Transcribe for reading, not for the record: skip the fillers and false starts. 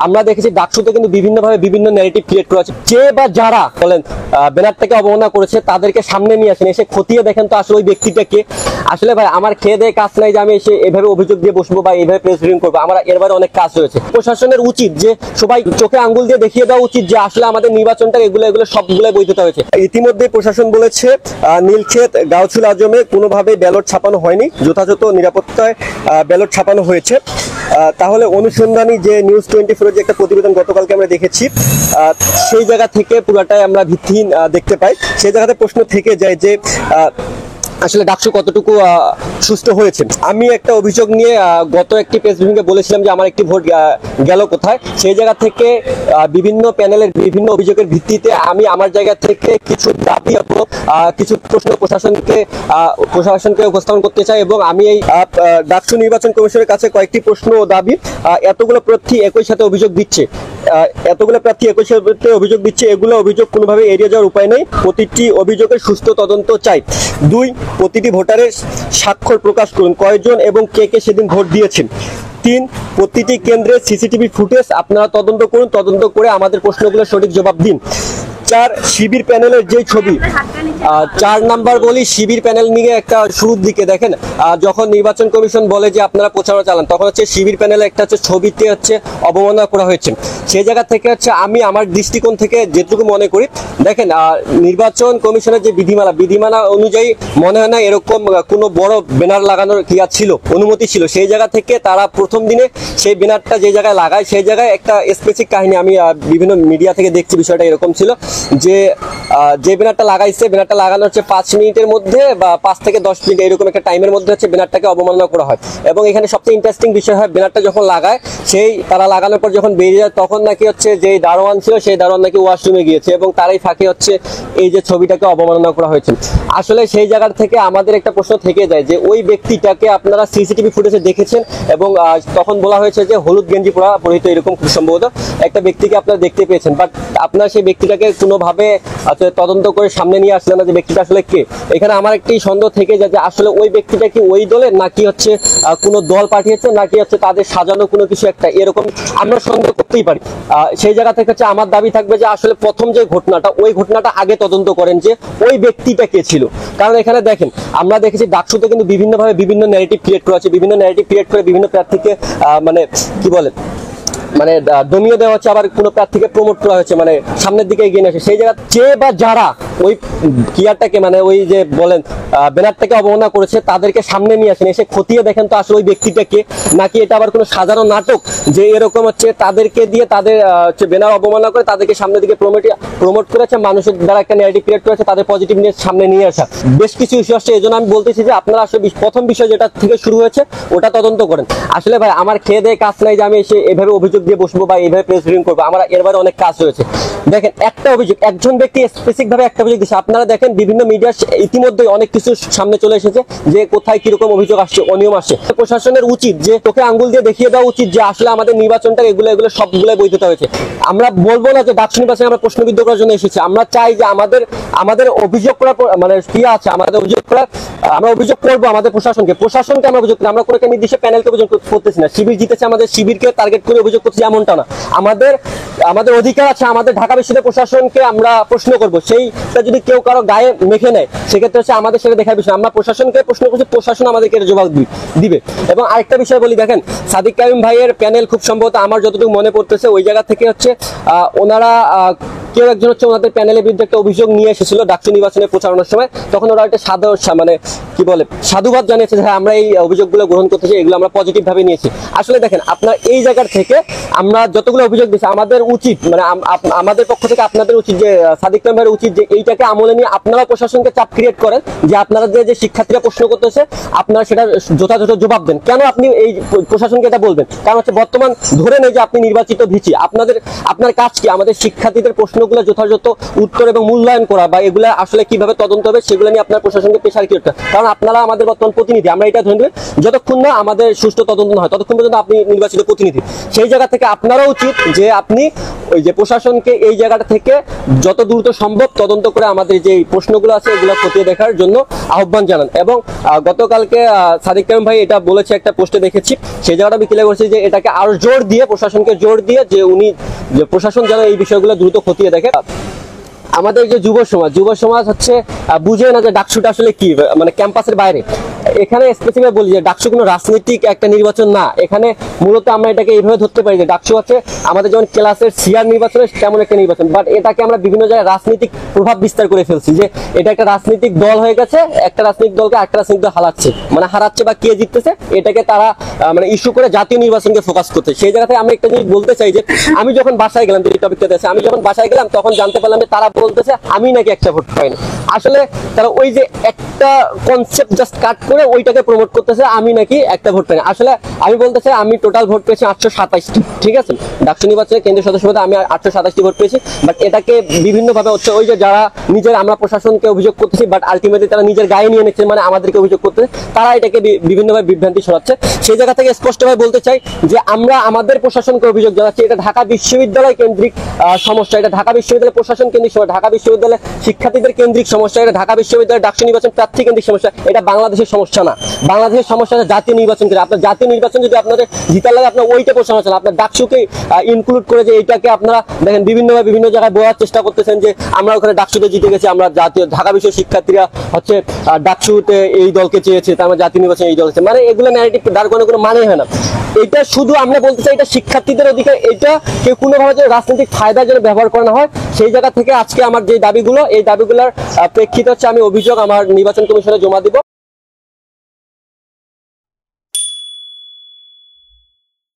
আমরা দেখেছি ডাকসুতে কিন্তু বিভিন্নভাবে বিভিন্ন ন্যারেটিভ ক্রিয়েট করা হচ্ছে। যে বা যারা বলেন ব্যানারটাকে অবমাননা করেছে তাদেরকে সামনে নিয়ে আসেন, এসে খতিয়ে দেখেন তো আসলে ওই ব্যক্তিটাকে। আসলে ভাই আমার খেয়ে দেয়ে কাজ নাই যে আমি এসে এভাবে অভিযোগ দিয়ে বসবো বা এইভাবে প্রেস রিডিং করবো। আমার এর বাইরে অনেক কাজ রয়েছে। প্রশাসনের উচিত যে সবাই চোখে আঙ্গুল দিয়ে দেখিয়ে দেওয়া উচিত যে আসলে আমাদের নির্বাচনটা এগুলো সবগুলো বৈধতা হয়েছে। ইতিমধ্যে প্রশাসন বলেছে নীলক্ষেত গাউছুল আজমে কোনোভাবে ব্যালট ছাপানো হয়নি, যথাযথ নিরাপত্তায় ব্যালট ছাপানো হয়েছে। তাহলে অনুসন্ধানী যে নিউজ 24 যে একটা প্রতিবেদন গতকালকে আমরা দেখেছি, সেই জায়গা থেকে পুরাটাই আমরা ভিত্তিহীন দেখতে পাই। সেই জায়গাতে প্রশ্ন থেকে যায় যে আসলে ডাকসু কতটুকু সুস্থ হয়েছে। আমি একটা অভিযোগ নিয়ে গত একটি প্রেস ব্রিফিংয়ে বলেছিলাম যে আমার একটি ভোট গেল কোথায়। সেই জায়গা থেকে বিভিন্ন প্যানেলের বিভিন্ন অভিযোগের ভিত্তিতে আমি আমার জায়গা থেকে কিছু দাবি এবং কিছু প্রশ্ন প্রশাসনকে উপস্থাপন করতে চাই। এবং আমি এই ডাকসু নির্বাচন কমিশনের কাছে কয়েকটি প্রশ্ন ও দাবি। এতগুলো প্রার্থী একই সাথে অভিযোগ দিচ্ছে, এগুলো অভিযোগ কোনোভাবে এড়িয়ে যাওয়ার উপায় নেই। প্রতিটি অভিযোগের সুস্থ তদন্ত চাই। 2, প্রতিটি ভোটারের স্বাক্ষর প্রকাশ করুন, কয়জন এবং কে কে সেদিন ভোট দিয়েছেন। 3, প্রতিটি কেন্দ্রে সিসিটিভি ফুটেজ আপনারা তদন্ত করুন, তদন্ত করে আমাদের প্রশ্নগুলোর সঠিক জবাব দিন। 4, শিবির প্যানেলের যে ছবি, 4 নাম্বার বলি শিবির প্যানেল নিয়ে একটা শুরুর দিকে দেখেন যখন নির্বাচন কমিশন বলে যে আপনারা প্রচারণা চালান, তখন হচ্ছে শিবির প্যানেলে একটা হচ্ছে ছবিতে হচ্ছে অবমাননা করা হয়েছে। সেই জায়গা থেকে হচ্ছে আমি আমার দৃষ্টিকোণ থেকে যেটুকু মনে করি, দেখেন নির্বাচন কমিশনের যে বিধিমালা অনুযায়ী মনে হয় না এরকম কোনো বড় ব্যানার লাগানোর ক্রিয়া ছিল, অনুমতি ছিল। সেই জায়গা থেকে তারা প্রথম দিনে সেই ব্যানারটা যে জায়গায় লাগায়, সেই জায়গায় একটা স্পেসিফিক কাহিনী আমি বিভিন্ন মিডিয়া থেকে দেখছি, বিষয়টা এরকম ছিল যে ব্যানারটা লাগানো হচ্ছে 5 মিনিটের মধ্যে বা 5 থেকে 10 মিনিট এরকম একটা টাইমের মধ্যে হচ্ছে ব্যানারটাকে অবমাননা করা হয়। এবং এখানে সবচেয়ে ইন্টারেস্টিং বিষয় হয়, ব্যানারটা যখন লাগায় তারা লাগানোর পর যখন বেরিয়ে যায় তখন নাকি হচ্ছে যে দারোয়ান ছিল সেই দারোয়ান নাকি ওয়াশরুমে গিয়েছে এবং তারাই ফাঁকে হচ্ছে এই যে ছবিটাকে অবমাননা করা হয়েছে। আসলে সেই জায়গা থেকে আমাদের একটা প্রশ্ন থেকে যায় যে ওই ব্যক্তিটাকে আপনারা সিসিটিভি ফুটেজে দেখেছেন এবং তখন বলা হয়েছে যে হলুদ গেঞ্জি পরিহিত এরকম খুব সম্ভবত একটা ব্যক্তিকে আপনারা দেখতে পেয়েছেন, বাট আপনারা সেই ব্যক্তিটাকে কোনোভাবে তদন্ত করে সামনে নিয়ে আসলেন না যে ব্যক্তিটা আসলে কে। এখানে আমার একটি সন্দেহ থেকে যায় যে আসলে ওই ব্যক্তিটা কি ওই দলের, নাকি হচ্ছে কোনো দল পাঠিয়েছে, নাকি হচ্ছে তাদের সাজানো কোনো কিছু একটা, এরকম আমরা সন্দেহ করতেই পারি। সেই জায়গা থেকে হচ্ছে আমার দাবি থাকবে যে আসলে প্রথম যে ঘটনাটা, ওই ঘটনাটা আগে তদন্ত করেন যে ওই ব্যক্তিটা কে ছিল। কারণ এখানে দেখেন আমরা দেখেছি ডাকসুতে কিন্তু বিভিন্নভাবে বিভিন্ন ন্যারেটিভ ক্রিয়েট করা হচ্ছে, বিভিন্ন ন্যারেটিভ ক্রিয়েট করে বিভিন্ন প্রার্থীকে দমিয়ে দেওয়া হচ্ছে, আবার কোনো প্রার্থীকে প্রমোট করা হচ্ছে, সামনের দিকে এগিয়ে আসে। সেই জায়গা যে বা যারা ওই ক্রিয়াটাকে ওই যে বলেন ব্যানারটাকে অবমাননা করেছে তাদেরকে সামনে নিয়ে আসেন, এসে খতিয়ে দেখেন তো আসলে ওই ব্যক্তিটাকে, নাকি এটা আবার কোনো সাধারণ নাটক যে এরকম হচ্ছে তাদেরকে দিয়ে তাদের ব্যানার অবমাননা করে তাদেরকে সামনের দিকে প্রমোট করেছে, মানুষের দ্বারা একটা ন্যারেটিভ ক্রিয়েট করেছে, তাদের পজিটিভ নিয়ে সামনে নিয়ে আসা। বেশ কিছু ইস্যু আসছে। এই জন্য আমি বলতেছি যে আপনারা আসলে প্রথম বিষয় যেটা থেকে শুরু হয়েছে ওটা তদন্ত করেন। আসলে ভাই আমার খেয়ে দেয়ে কাজ নাই যে আমি এসে এভাবে অভিযোগ দিয়ে বসবো বা এইভাবে প্রেস রিডিং করবো। আমার এর বাইরে অনেক কাজ রয়েছে। দেখেন একটা অভিযোগ, একজন ব্যক্তি স্পেসিফিক ভাবে একটা অভিযোগ দিচ্ছে। আপনারা দেখেন বিভিন্ন মিডিয়া ইতিমধ্যে অনেক কিছু সামনে চলে এসেছে যে কোথায় কিরকম অভিযোগ আসছে, অনিয়ম আসছে। প্রশাসনের উচিত যে চোখে আঙ্গুল দিয়ে দেখিয়ে দেওয়া উচিত যে আসলে আমাদের নির্বাচনটা এগুলো সবগুলো বৈধতা হয়েছে। আমরা বলবো না যে ডাকসু নির্বাচনে আমরা প্রশ্নবিদ্ধ করার জন্য এসেছি। আমরা চাই যে আমাদের অভিযোগ করার কি আছে, আমাদের আমরা অভিযোগ করবো আমাদের প্রশাসনকে আমরা অভিযোগ করি। আমরা কোনো নির্দিষ্ট প্যানেলকে অভিযোগ করতেছি না। শিবির জিতেছে, আমাদের শিবিরকে টার্গেট করে অভিযোগ করছি এমনটা না। আমাদের অধিকার আছে, আমাদের ঢাকা বিশ্ববিদ্যালয় প্রশাসনকে আমরা প্রশ্ন করবো। সেইটা যদি কেউ কারো গায়ে মেখে নেয় সেক্ষেত্রে হচ্ছে আমাদের সেটা দেখার বিষয়। আমরা প্রশাসনকে প্রশ্ন করছি, প্রশাসন আমাদেরকে জবাব দিবে। এবং আরেকটা বিষয় বলি, দেখেন সাদিক কাইম ভাইয়ের প্যানেল খুব সম্ভবত আমার যতটুকু মনে পড়তেছে ওই জায়গা থেকে হচ্ছে ওনারা কেউ একজন হচ্ছে ওনাদের প্যানেলের বিরুদ্ধে একটা অভিযোগ নিয়ে এসেছিল ডাকসু নির্বাচনের প্রচারণার সময়। তখন ওরা একটা সাধুবাদ জানিয়েছে যে হ্যাঁ আমরা এই অভিযোগগুলো গ্রহণ করতেছি, এগুলো আমরা পজিটিভ ভাবে নিয়েছি। আসলে দেখেন আপনার এই জায়গার থেকে আমরা যতগুলো অভিযোগ দিচ্ছি আমাদের উচিত আমাদের পক্ষ থেকে আপনাদের উচিত যে সাদিক কাইম ভাইয়ের উচিত যে এইটাকে আমলে নিয়ে আপনারা প্রশাসনকে চাপ ক্রিয়েট করেন যে আপনারা যে শিক্ষার্থীরা প্রশ্ন করতেছে আপনারা সেটা যথাযথ জবাব দেন। কেন আপনি এই প্রশাসনকে এটা বলবেন? কারণ হচ্ছে বর্তমান ধরে নেই যে আপনি নির্বাচিত ভিসি, আপনার কাজ কি আমাদের শিক্ষার্থীদের প্রশ্ন প্রশ্নগুলো যথাযথ উত্তর এবং মূল্যায়ন করা বা এগুলা আসলে কিভাবে তদন্ত হবে সেগুলো নিয়ে আপনার প্রশাসনকে প্রেশার ক্রিয়েট করা। কারণ আপনারা আমাদের বর্তমান প্রতিনিধি, আমরা এটা ধরে নেব যতক্ষণ না আমাদের সুষ্ঠু তদন্ত হয় ততক্ষণ পর্যন্ত আপনি নির্বাচিত প্রতিনিধি। সেই জায়গা থেকে আপনারও উচিত যে আপনি ওই যে প্রশাসনকে এই জায়গাটা থেকে যত দ্রুত সম্ভব তদন্ত করে আমাদের যে প্রশ্নগুলো আছে এগুলো খতিয়ে দেখার জন্য আহ্বান জানান। এবং গতকালকে সাদিক কায়েম ভাই এটা বলেছে, একটা পোস্টে দেখেছি, সেই জায়গাটা আমি ক্লিয়ার করছি যে এটাকে আরো জোর দিয়ে, প্রশাসনকে জোর দিয়ে যে উনি যে প্রশাসন যেন এই বিষয়গুলো দ্রুত খতিয়ে দেখে। আমাদের যে যুব সমাজ হচ্ছে বুঝে না যে ডাকসুটা আসলে কি, মানে ক্যাম্পাসের বাইরে। এখানে স্পেসিফিক বলি যে ডাকসু কোনো রাজনৈতিক একটা নির্বাচন না। এখানে মূলত আমরা এটাকে এইভাবে ধরতে পারি যে ডাকসু হচ্ছে আমাদের যেমন ক্লাসের সিআর নির্বাচনের তেমন একটা নির্বাচন, বাট এটাকে আমরা বিভিন্ন জায়গায় রাজনৈতিক প্রভাব বিস্তার করে ফেলছি যে এটা একটা রাজনৈতিক দল হয়ে গেছে, একটা রাজনৈতিক দলকে একটা রাজনৈতিক দল হারাচ্ছে বা কে জিততেছে এটাকে তারা মানে ইস্যু করে জাতীয় নির্বাচনকে ফোকাস করতে। সেই জায়গা থেকে আমি একটা জিনিস বলতে চাই যে আমি যখন বাসায় গেলাম, যে টপিকটাতে আছে, আমি যখন বাসায় গেলাম তখন জানতে পারলাম যে তারা বলতেছে আমি নাকি একটা ভোট পাইনি। আসলে তারা ওই যে একটা কনসেপ্ট জাস্ট কাট করে ওইটাকে প্রমোট করতেছে আমি নাকি একটা ভোট পাইনি। আসলে আমি বলতে চাই আমি টোটাল ভোট পেয়েছি 827টি, ঠিক আছে, ডাকসু নির্বাচনে কেন্দ্রীয় সদস্য পদে আমি 827টি ভোট পেয়েছি। বাট এটাকে বিভিন্ন ভাবে হচ্ছে ওই যে যারা নিজের, আমরা প্রশাসনকে অভিযোগ করতেছি বাট আলটিমেটলি তারা নিজের গায়ে নিয়ে নিচ্ছে, মানে আমাদেরকে অভিযোগ করতেছে, তারা এটাকে বিভিন্নভাবে বিভ্রান্তি ছড়াচ্ছে। সেই জায়গা থেকে স্পষ্টভাবে বলতে চাই যে আমরা আমাদের প্রশাসনকে অভিযোগ জানাচ্ছি এটা ঢাকা বিশ্ববিদ্যালয় কেন্দ্রিক সমস্যা, এটা ঢাকা বিশ্ববিদ্যালয় প্রশাসন কেন্দ্রিক সমস্যা, ঢাকা বিশ্ববিদ্যালয় শিক্ষার্থীদের কেন্দ্রিক সমস্যা, এটা ঢাকা বিশ্ববিদ্যালয় ডাকসু নির্বাচন প্রার্থী কেন্দ্রিক সমস্যা। এটা বাংলাদেশের সমস্যা না। বাংলাদেশের সমস্যা হচ্ছে জাতীয় নির্বাচন করে। আপনার জাতীয় নির্বাচন যদি আপনাদের জিতার লাগে আপনার ওইটা প্রশ্ন আছে না, আপনার ডাকসুকে ইনক্লুড করে যে এইটাকে আপনারা দেখেন বিভিন্নভাবে বিভিন্ন জায়গায় বোঝার চেষ্টা করতেছেন যে আমরা ওখানে ডাকসুতে জিতে গেছি, আমরা জাতীয় ঢাকা বিশ্বের শিক্ষার্থীরা হচ্ছে ডাকসুতে এই দলকে চেয়েছে, তার মানে জাতীয় নির্বাচন এই দল আছে, মানে এগুলো ন্যারেটিভ দাঁড় কোনো মানে হয় না। এটা শুধু আমরা বলতে চাই এটা শিক্ষার্থীদের অধিকার, এটা কেউ কোনোভাবে যে রাজনৈতিক ফায়দার জন্য ব্যবহার করা না হয়। সেই জায়গা থেকে আজকে আমার যে দাবিগুলো, এই দাবিগুলোর প্রেক্ষিতে হচ্ছে আমি অভিযোগ আমার নির্বাচন কমিশনে জমা দিব।